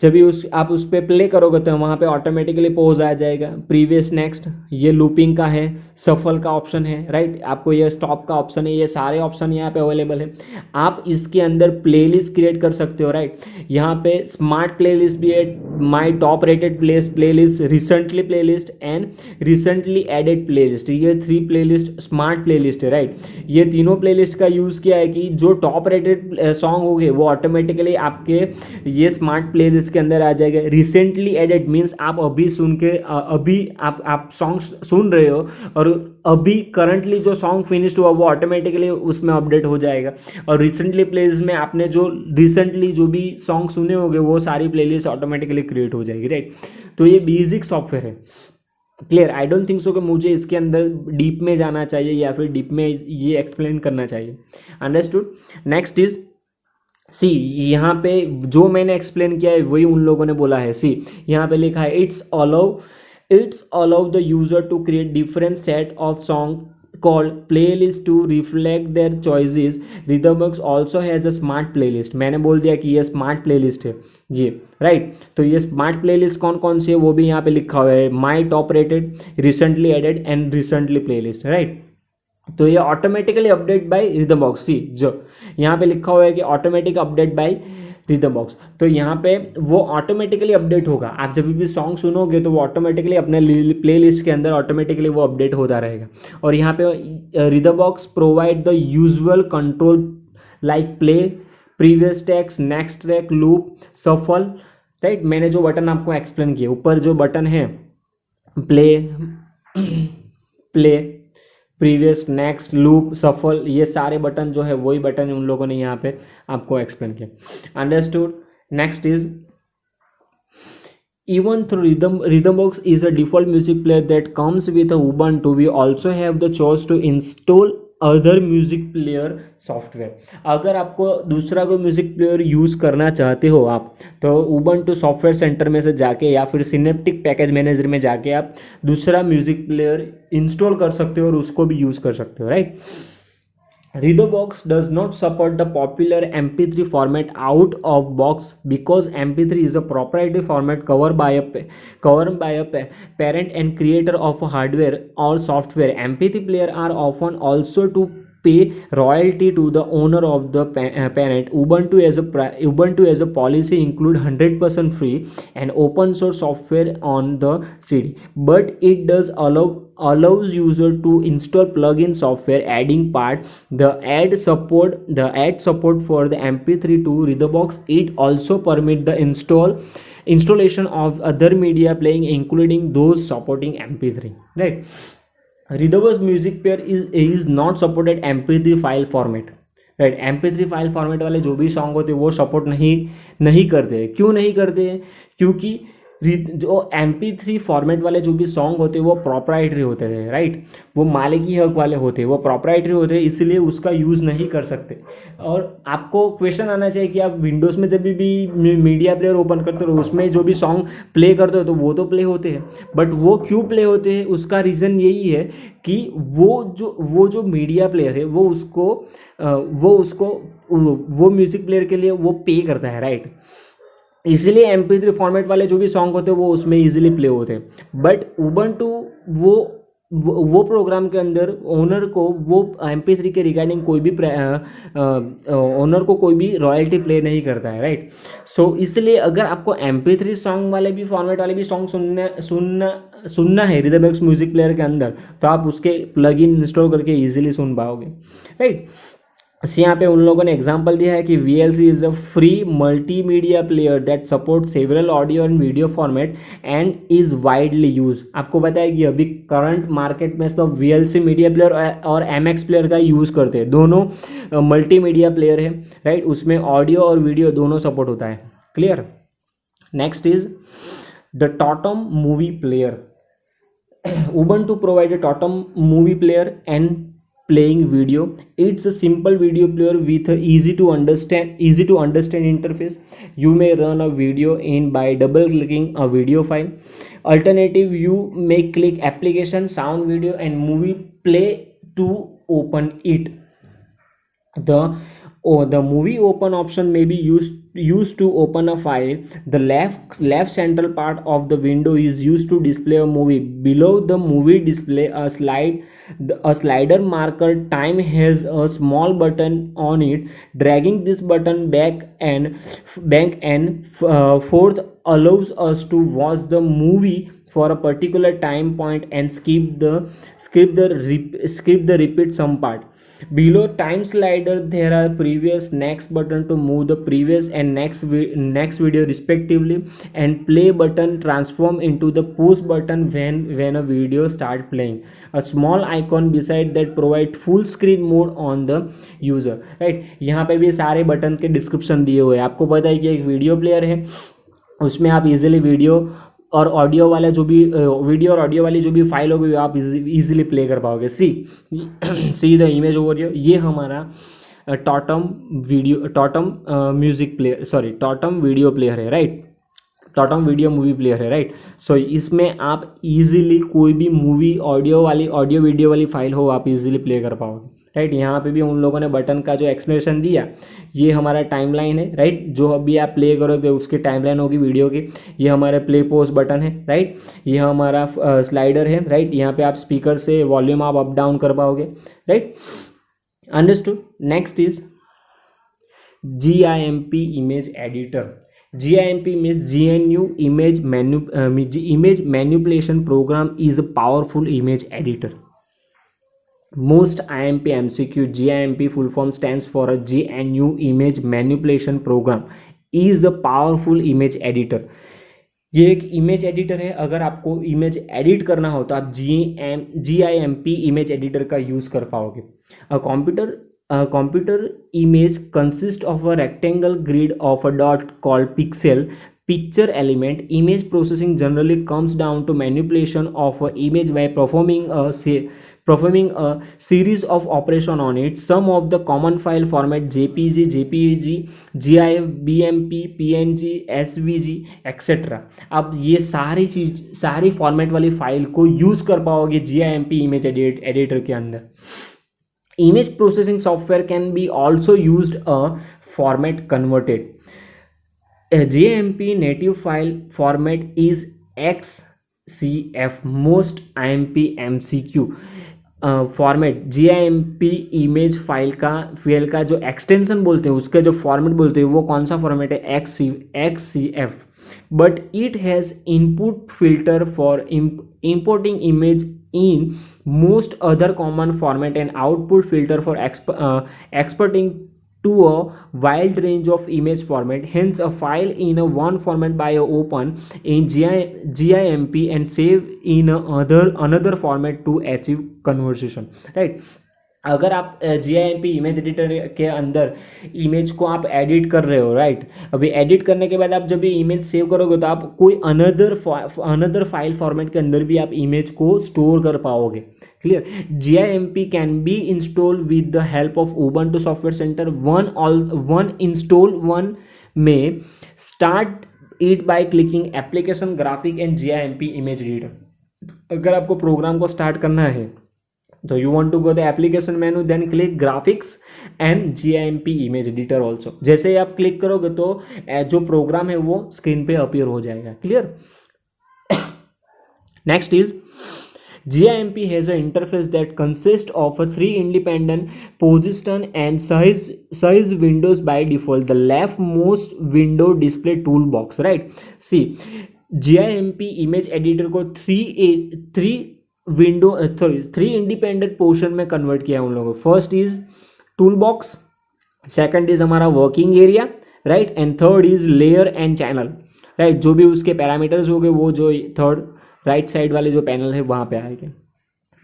जब भी आप उस पर प्ले करोगे तो वहाँ पे ऑटोमेटिकली पॉज आ जाएगा। प्रीवियस, नेक्स्ट, ये लूपिंग का है, सफल का ऑप्शन है, राइट। आपको ये स्टॉप का ऑप्शन है, ये सारे ऑप्शन यहाँ पे अवेलेबल है। आप इसके अंदर प्लेलिस्ट क्रिएट कर सकते हो, राइट। यहाँ पे स्मार्ट प्लेलिस्ट भी है, my top rated playlist, recently playlist and recently added playlist. ये 3 प्लेलिस्ट स्मार्ट प्लेलिस्ट है, राइट। ये तीनों प्लेलिस्ट का यूज़ किया है कि जो टॉप रेटेड सॉन्ग होंगे वो ऑटोमेटिकली आपके ये स्मार्ट प्लेलिस्ट के अंदर आ जाएगा। रिसेंटली एडेड मीन्स आप अभी सुन के अभी आप सॉन्ग सुन रहे हो और अभी करंटली जो सॉन्ग फिनिश्ड हुआ वो ऑटोमेटिकली उसमें अपडेट हो जाएगा। और रिसेंटली प्लेलिस्ट में आपने जो रिसेंटली जो भी सॉन्ग सुने होंगे वो सारी प्लेलिस्ट ऑटोमेटिकली क्रिएट हो जाएगी, राइट। तो ये बेसिक सॉफ्टवेयर है। Clear. I don't think so कि मुझे इसके अंदर डीप में जाना चाहिए या फिर डीप में ये एक्सप्लेन करना चाहिए। अंडरस्टूड। नेक्स्ट इज सी, यहाँ पे जो मैंने एक्सप्लेन किया है वही उन लोगों ने बोला है। सी, यहाँ पे लिखा है it's allow the user to create different set of song called playlist to reflect their choices. Rhythmbox also has a smart playlist. मैंने बोल दिया कि ये स्मार्ट प्लेलिस्ट है ये, राइट। तो ये स्मार्ट प्लेलिस्ट कौन कौन सी है वो भी यहाँ पे लिखा हुआ है, my top rated, recently added and recently playlist, right. तो ये automatically update by Rhythmbox. See, जो यहाँ पे लिखा हुआ है कि ऑटोमेटिक अपडेट बाय रिदमबॉक्स, तो यहाँ पे वो ऑटोमेटिकली अपडेट होगा। आप जब भी सॉन्ग सुनोगे तो वो ऑटोमेटिकली अपने प्लेलिस्ट के अंदर ऑटोमेटिकली वो अपडेट होता रहेगा। और यहाँ पे Rhythmbox provide the usual control like play, previous tracks, next track, loop, shuffle, right. मैंने जो बटन आपको एक्सप्लेन किया, ऊपर जो बटन है प्ले, प्रीवियस, नेक्स्ट, लूप, सफल, ये सारे बटन जो है वही बटन उन लोगों ने यहाँ पे आपको एक्सप्लेन किया। Understood. Next is even though Rhythmbox is a default music player that comes with a Ubuntu, we also have the choice to install other music player software. अगर आपको दूसरा कोई म्यूजिक प्लेयर यूज़ करना चाहते हो आप, तो उबंटू सॉफ्टवेयर सेंटर में से जाके या फिर सिनेप्टिक पैकेज मैनेजर में जाके आप दूसरा म्यूजिक प्लेयर इंस्टॉल कर सकते हो और उसको भी यूज़ कर सकते हो, right. Readerbox does not support the popular MP3 format out of box because MP3 is a proprietary format covered by a parent and creator of a hardware or software. MP3 player are often also to pay royalty to the owner of the parent. Ubuntu as a policy include 100% free and open source software on the CD, but it does allows user to install plugin software adding part the ad support for the mp3 to Readerbox. It also permit the installation of other media playing including those supporting mp3, right? Readerbox music player is not supported mp3 file format, right? mp3 file format वाले जो भी song होते हैं वो support नहीं नहीं करते हैं। क्यों नहीं करते हैं? क्योंकि जो mp3 फॉर्मेट वाले जो भी सॉन्ग होते हैं वो प्रॉपराइटरी होते हैं, राइट? वो मालिकी हक वाले होते हैं, वो प्रॉपराइटरी होते हैं, इसलिए उसका यूज़ नहीं कर सकते। और आपको क्वेश्चन आना चाहिए कि आप विंडोज़ में जब भी मीडिया प्लेयर ओपन करते हो उसमें जो भी सॉन्ग प्ले करते हो तो वो तो प्ले होते हैं, बट वो क्यों प्ले होते हैं? उसका रीज़न यही है कि वो जो मीडिया प्लेयर है वो म्यूज़िक प्लेयर के लिए वो पे करता है, राइट? इसलिए mp3 फॉर्मेट वाले जो भी सॉन्ग होते हैं वो उसमें इजीली प्ले होते हैं। बट उबंटू वो प्रोग्राम के अंदर ओनर को वो mp3 के रिगार्डिंग कोई भी ओनर को कोई भी रॉयल्टी प्ले नहीं करता है, राइट? सो इसलिए अगर आपको mp3 सॉन्ग वाले भी फॉर्मेट वाले भी सॉन्ग सुनना है Readerbox म्यूजिक प्लेयर के अंदर, तो आप उसके प्लगइन इंस्टॉल करके इजीली सुन पाओगे, राइट? यहाँ पे उन लोगों ने एग्जांपल दिया है कि VLC is a free multimedia player that support several audio and video format and is widely use. आपको पता है कि अभी करंट मार्केट में सब VLC मीडिया प्लेयर और MX प्लेयर का यूज़ करते हैं, दोनों मल्टीमीडिया प्लेयर है, राइट? उसमें ऑडियो और वीडियो दोनों सपोर्ट होता है, clear? Next is the Tatum movie player. Ubuntu provide a Totem movie player and playing video. It's a simple video player with a easy to understand interface. You may run a video in by double clicking a video file. Alternative, you may click application, sound, video and movie play to open it. The movie open option may be used to open a file. The left central part of the window is used to display a movie. Below the movie display a slider marker time has a small button on it. Dragging this button back and forth allows us to watch the movie for a particular time point and skip the repeat some part. Below time slider there are previous next button to move the previous and next video respectively, and play button transform into the push button when a video start playing. A small icon beside that provide full screen mode on the user, right? यहाँ पे भी सारे button के description दिए हुए हैं। आपको पता है कि एक वीडियो प्लेयर है, उसमें आप इजीली वीडियो और ऑडियो वाला जो भी वीडियो और ऑडियो वाली जो भी फाइल होगी आप इजीली प्ले कर पाओगे। See the image over here, ये हमारा Totem music player Totem video player है, right? Totem video movie player है, राइट? सो इसमें आप इजीली कोई भी मूवी ऑडियो वीडियो वाली फाइल हो आप इजीली प्ले कर पाओगे, राइट? यहाँ पे भी उन लोगों ने बटन का जो एक्सप्लेनेशन दिया, ये हमारा टाइमलाइन है, राइट? जो अभी आप प्ले करोगे उसकी टाइमलाइन होगी वीडियो की। ये हमारा प्ले पोज बटन है, राइट? ये हमारा स्लाइडर है, राइट? यहाँ पे आप स्पीकर से वॉल्यूम आप अप डाउन कर पाओगे, right? Understood? Next is GIMP image editor. GIMP means GNU image manipulation program is a powerful image editor. Most IMP MCQ GIMP full form stands for a GNU image manipulation program is a powerful image editor. ये एक image editor है। अगर आपको image edit करना हो तो आप GIMP image editor का यूज कर पाओगे। A computer image consists of a rectangle grid of a dot called picture element. Image processing generally comes down to manipulation of an image by performing a series of operation on it. Some of the common file format JPG, JPEG, GIF, BMP, PNG, SVG, etc. अब ये सारी format वाली file को use कर पाओगे GIMP image editor के अंदर। Image processing software can be also used a format converted. A GMP native file format is XCF, most IMP MCQ format GIMP image file का जो एक्सटेंशन बोलते हैं, उसका जो फॉर्मेट बोलते हैं, वो कौन सा फॉर्मेट है? XCF. But it has input filter for importing image in most other common format and output filter for exporting to a wide range of image format. Hence a file in a one format by a open in GIMP and save in another format to achieve conversion, right? अगर आप GIMP image editor के अंदर image को आप edit कर रहे हो, right, अभी एडिट करने के बाद आप जब भी इमेज सेव करोगे तो आप कोई अनदर फाइल फॉर्मेट के अंदर भी आप इमेज को स्टोर कर पाओगे. Clear? GIMP can be install with the help of Ubuntu software center. One install one में start it by clicking application graphic and GIMP image editor. अगर आपको प्रोग्राम को स्टार्ट करना है तो you want to go the application menu, then click graphics and GIMP image editor also. जैसे ही आप click करोगे तो जो प्रोग्राम है वो स्क्रीन पे अपीयर हो जाएगा. Clear? Next is GIMP has an interface that consists of a 3 independent position and size windows by default. The leftmost window display toolbox, right? See, GIMP image editor को three independent portion में convert किया है उन लोगों. First is tool box, second is हमारा working area, right, and third is layer and channel, right. जो भी उसके पैरामीटर्स हो गए वो जो थर्ड राइट साइड वाले जो पैनल है वहां पे आएंगे.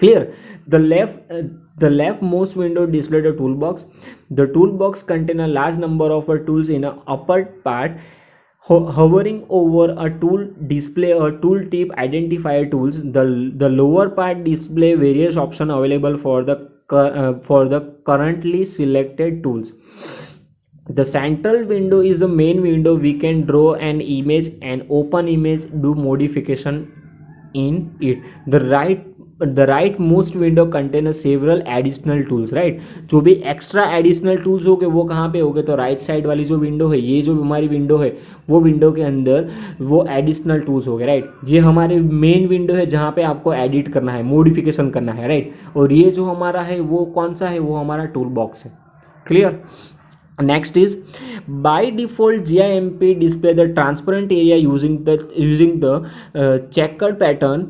Clear? The left most window display the tool box. The tool box contain a large number of tools in a upper part. Hovering over a tool display a tooltip identifier tools. The lower part display various options available for the currently selected tools. The central window is the main window. We can draw an image and open image, do modification in it. The rightmost window contains several additional tools, right. जो भी extra additional tools हो गए वो कहाँ पे हो गए? तो राइट साइड वाली जो विंडो है, ये जो हमारी विंडो है वो विंडो के अंदर वो एडिशनल टूल्स हो गए, राइट. ये हमारे मेन विंडो है जहाँ पे आपको एडिट करना है, मॉडिफिकेशन करना है, राइट. और ये जो हमारा है वो कौन सा है? वो हमारा टूल बॉक्स है. Clear? Next is by default GIMP display the transparent area using the checkered pattern.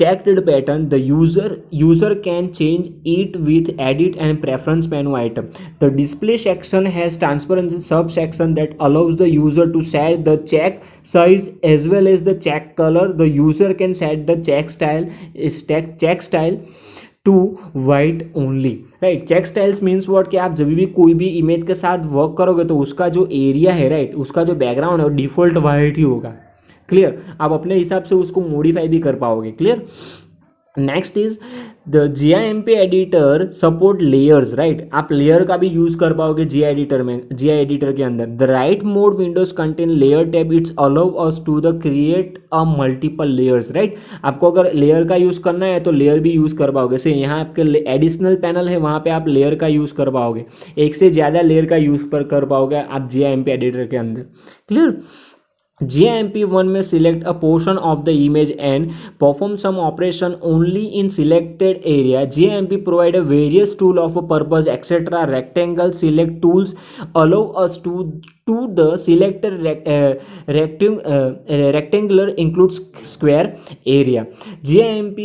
Checked pattern. The user can change it with edit and preference menu item. The display section has transparency subsection that allows the user to set the check size as well as the check color. The user can set the check style to white only, right. Check styles means what कि आप जब भी कोई भी image के साथ work करोगे तो उसका जो एरिया है, राइट, उसका जो बैकग्राउंड है वो डिफॉल्ट वाइट ही होगा. क्लियर? आप अपने हिसाब से उसको मॉडिफाई भी कर पाओगे. Clear? Next is the GIMP editor support layers, right. आप लेयर का भी यूज कर पाओगे GI एडिटर के अंदर. The right mode windows contain layer tab. It's allow us to the create a multiple layers, right. आपको अगर लेयर का यूज करना है तो लेयर भी यूज कर पाओगे. से यहाँ आपके एडिशनल पैनल है वहाँ पे आप लेयर का यूज कर पाओगे. एक से ज़्यादा लेयर का यूज कर पाओगे आप GIMP एडिटर के अंदर. Clear? GIMP 1 may select a portion of the image and perform some operation only in selected area. GIMP provide a various tool of a purpose etc. Rectangle select tools allow us to the selected rectangular includes square area. GIMP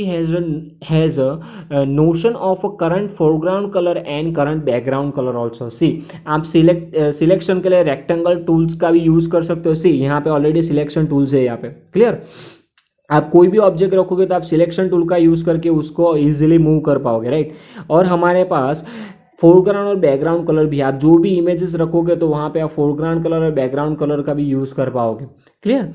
has a notion of a current foreground color and current background color also. See, आप selection के लिए rectangle tools का भी use कर सकते हो. सी, यहाँ पे ऑलरेडी सिलेक्शन टूल्स है यहाँ पे. क्लियर? आप कोई भी ऑब्जेक्ट रखोगे तो आप सिलेक्शन टूल का यूज करके उसको इजीली मूव कर पाओगे, राइट. और हमारे पास फोरग्राउंड और बैकग्राउंड कलर भी, आप जो भी इमेजेस रखोगे तो वहाँ पे आप फोरग्राउंड कलर और बैकग्राउंड कलर का भी यूज कर पाओगे. Clear?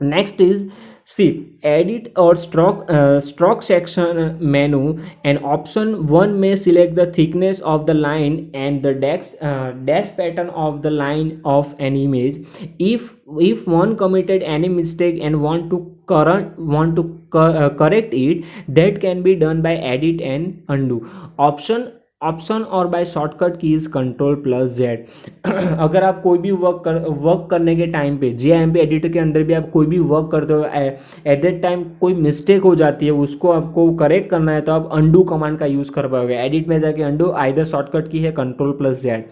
Next is see edit or stroke section menu. And option 1 may select the thickness of the line and the dash pattern of the line of an image. If one committed any mistake and want to correct it, that can be done by edit and undo. Option और by shortcut key is Ctrl+Z. अगर आप कोई भी work करने के time पे GIMP editor के अंदर भी आप कोई भी वर्क करते हो, एट दैट टाइम कोई मिस्टेक हो जाती है, उसको आपको करेक्ट करना है, तो आप अंडू कमांड का यूज़ कर पाओगे. एडिट में जाके अंडू, आइदर शॉर्टकट की है Ctrl+Z.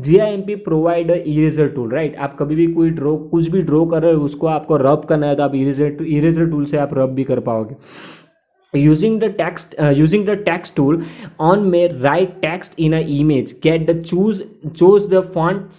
GIMP provide eraser tool, right. आप कभी भी कुछ भी ड्रॉ कर रहे हो, उसको आपको रब करना है, तो आप इरेजर टूल से आप रब भी कर पाओगे. Using the text tool, on may write text in a image, get the choose the font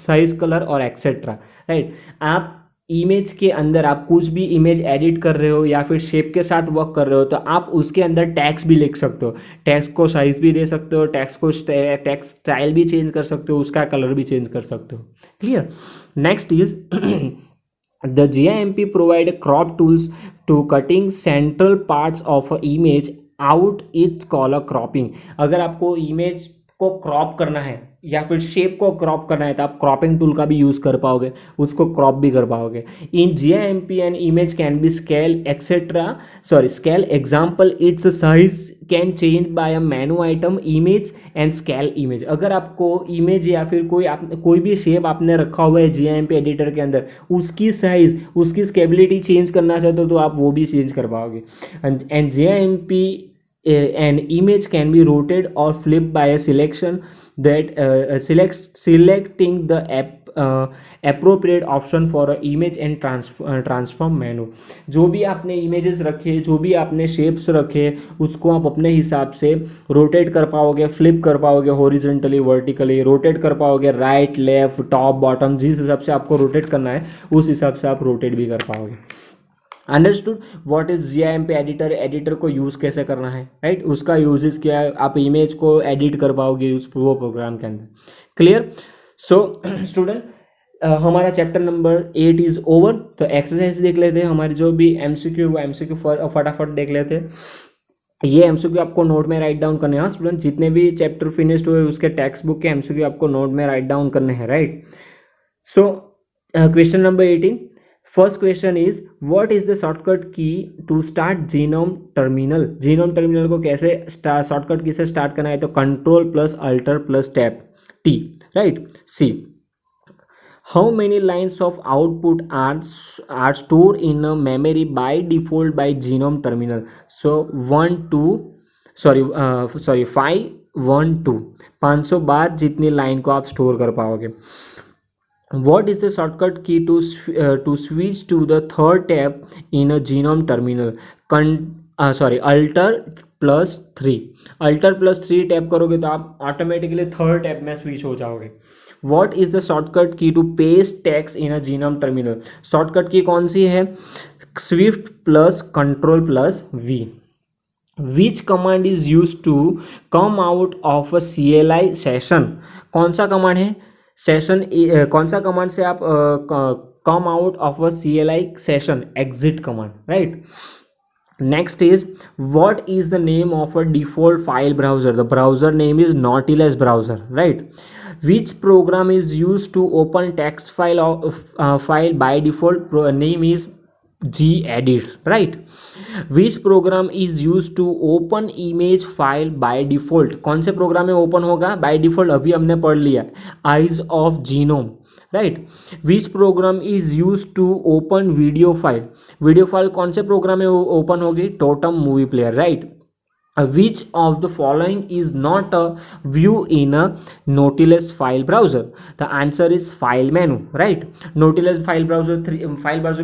size color or etc. Right. आप इमेज के अंदर आप कुछ भी इमेज एडिट कर रहे हो या फिर शेप के साथ वर्क कर रहे हो, तो आप उसके अंदर टेक्स्ट भी लिख सकते हो. टेक्स्ट को साइज भी दे सकते हो, टेक्स्ट स्टाइल भी चेंज कर सकते हो, उसका कलर भी चेंज कर सकते हो. Clear. Next is the GIMP provide crop tools to cutting central parts of a image out. It's called cropping. अगर आपको इमेज को क्रॉप करना है या फिर शेप को क्रॉप करना है, तो आप क्रॉपिंग टूल का भी यूज़ कर पाओगे, उसको क्रॉप भी कर पाओगे. इन GIMP an image can be scale etcetera, scale example, it's size can change bye a menu item image and scale image. अगर आपको इमेज या फिर कोई भी शेप आपने रखा हुआ है GIMP एडिटर के अंदर, उसकी साइज, उसकी स्केबिलिटी चेंज करना चाहते हो, तो आप वो भी चेंज कर पाओगे. And GIMP an image can be rotated or flipped by a selection that selecting the appropriate option for a image and transform menu. जो भी आपने इमेजेस रखे, जो भी आपने शेप्स रखे, उसको आप अपने हिसाब से रोटेट कर पाओगे, फ्लिप कर पाओगे, हॉरिजॉन्टली, वर्टिकली रोटेट कर पाओगे, राइट, लेफ्ट, टॉप, बॉटम, जिस हिसाब से आपको रोटेट करना है उस हिसाब से आप रोटेट भी कर पाओगे. Understood. What is GIMP editor को यूज़ कैसे करना है, राइट. उसका यूजेस क्या है, आप इमेज को एडिट कर पाओगे उस वो प्रोग्राम के अंदर. क्लियर. सो स्टूडेंट, हमारा चैप्टर नंबर 8 इज ओवर. तो एक्सरसाइज देख लेते हैं. हमारी जो भी MCQ वो MCQ फटाफट देख लेते हैं. ये MCQ आपको नोट में राइट डाउन करने हैं स्टूडेंट. जितने भी चैप्टर फिनिश्ड हुए उसके टेक्स्ट बुक के MCQ आपको नोट में राइट डाउन करने हैं, right. So question number 18. First question is what is the shortcut key to start GNOME terminal. GNOME terminal को कैसे शॉर्टकट की से स्टार्ट करना है, तो Ctrl+Alt+Tab T, right. C. How many lines of output are store in a memory by default by GNOME terminal. So 512 बार जितनी line को आप स्टोर कर पाओगे. What is the shortcut key to switch to the third tab in a genome terminal? Alt+3. Alt+3 tap करोगे तो आप automatically third tab में स्विच हो जाओगे. What is the shortcut key to paste text in a genome terminal? Shortcut की कौन सी है? Shift+Ctrl+V. Which command is used to come out of a CLI session? कौन सा कमांड है? सेशन. कौन सा कमांड से आप come out of a CLI session? Exit command, right. Next is what is the name of a default file browser. The browser name is Nautilus browser, right. Which program is use to open text file by default? Name is gedit, right. Which program is used to open image file by default? कौन से programme में open होगा by default? अभी हमने पढ़ लिया, eyes of genome, right. Which program is used to open video file? Video file कौन से प्रोग्राम में ओपन होगी? Totem movie player, right. Which of the following is not a view in a Nautilus file browser? The answer is file menu, right. Nautilus file browser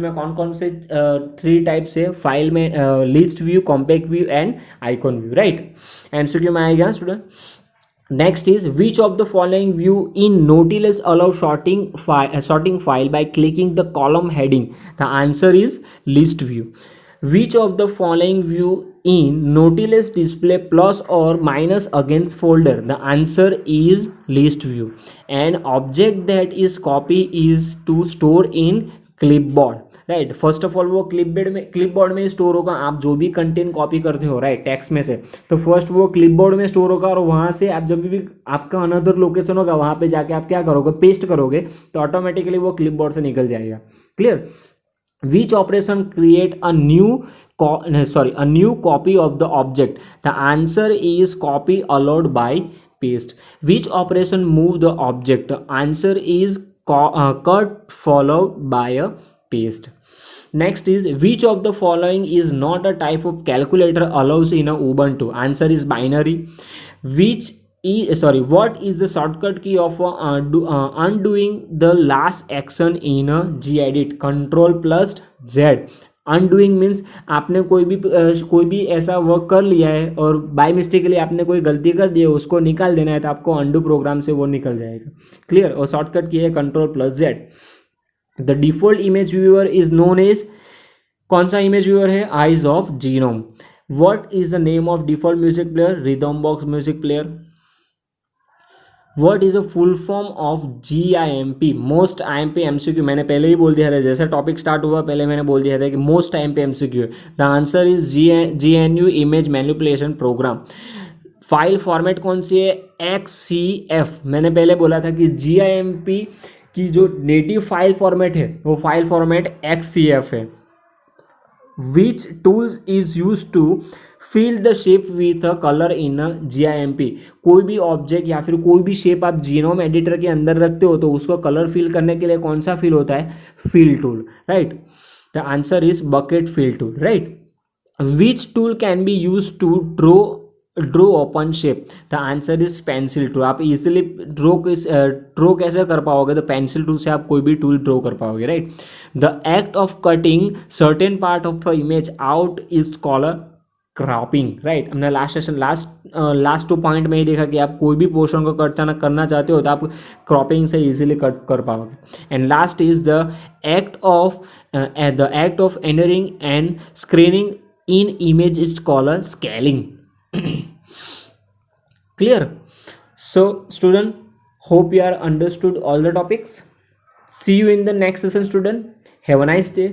में कौन कौन से 3 types है? File में list view, compact view and icon view, right. MCQ में आएगा student. Next is which of the following view in Nautilus allow sorting file by clicking the column heading? The answer is list view. Which of the following view in Nautilus display plus or minus against folder? The answer is list view. An object that is copy is to store in clipboard, right. First of all वो clipboard में store होगा. आप जो भी content copy करते हो, right, text में से, तो फर्स्ट वो क्लिपबोर्ड में स्टोर होगा और वहाँ से आप जब भी आपका अनदर लोकेशन होगा वहाँ पे जाके आप क्या करोगे? पेस्ट करोगे, तो ऑटोमेटिकली वो क्लिपबोर्ड से निकल जाएगा. Clear. Which operation create a new a new copy of the object? The answer is copy allowed by paste. Which operation move the object? The answer is cut followed by a paste. Next is, which of the following is not a type of calculator allows in a Ubuntu? Answer is binary. Which what is the shortcut key of undoing the last action in a gedit? Control plus Z. Undoing means आपने कोई भी ऐसा work कर लिया है और bye mistakenly आपने कोई गलती कर दी है, उसको निकाल देना है, तो आपको अंडू प्रोग्राम से वो निकल जाएगा. क्लियर. और शॉर्टकट की है control plus Z. The default image viewer is known as, कौन सा इमेज व्यूअर है? Eyes of GNOME. What is the name of default music player? Rhythmbox music player. What is a full form of GIMP? Most IMP MCQ. मैंने पहले ही बोल दिया था, जैसे topic start हुआ पहले मैंने बोल दिया था कि most IMP MCQ. The answer is GNU image manipulation program. File format कौन सी है? XCF. मैंने पहले बोला था कि GIMP की जो नेटिव फाइल फॉर्मेट है वो फाइल फॉर्मेट XCF है. Which tools is used to fill the shape with a color in a GIMP? कोई भी ऑब्जेक्ट या फिर कोई भी शेप आप जीनोम एडिटर के अंदर रखते हो तो उसको कलर फिल करने के लिए कौन सा फिल होता है? Fill tool. Right. The answer is bucket fill tool. Right. Which tool can be used to draw open shape? The answer is pencil tool. आप इजिली ड्रो कैसे कर पाओगे? तो पेंसिल टूल से आप कोई भी टूल ड्रो कर पाओगे. Right. The act of cutting certain part of a image out is called cropping. Right. हमने लास्ट 2 पॉइंट में ही देखा कि आप कोई भी पोर्शन को कट करना चाहते हो तो आप क्रॉपिंग से इजीली कट कर पाओगे. And last is the act of entering and screening in image is called scaling. Clear. So student, hope you are understood all the topics. See you in the next session student. Have a nice day.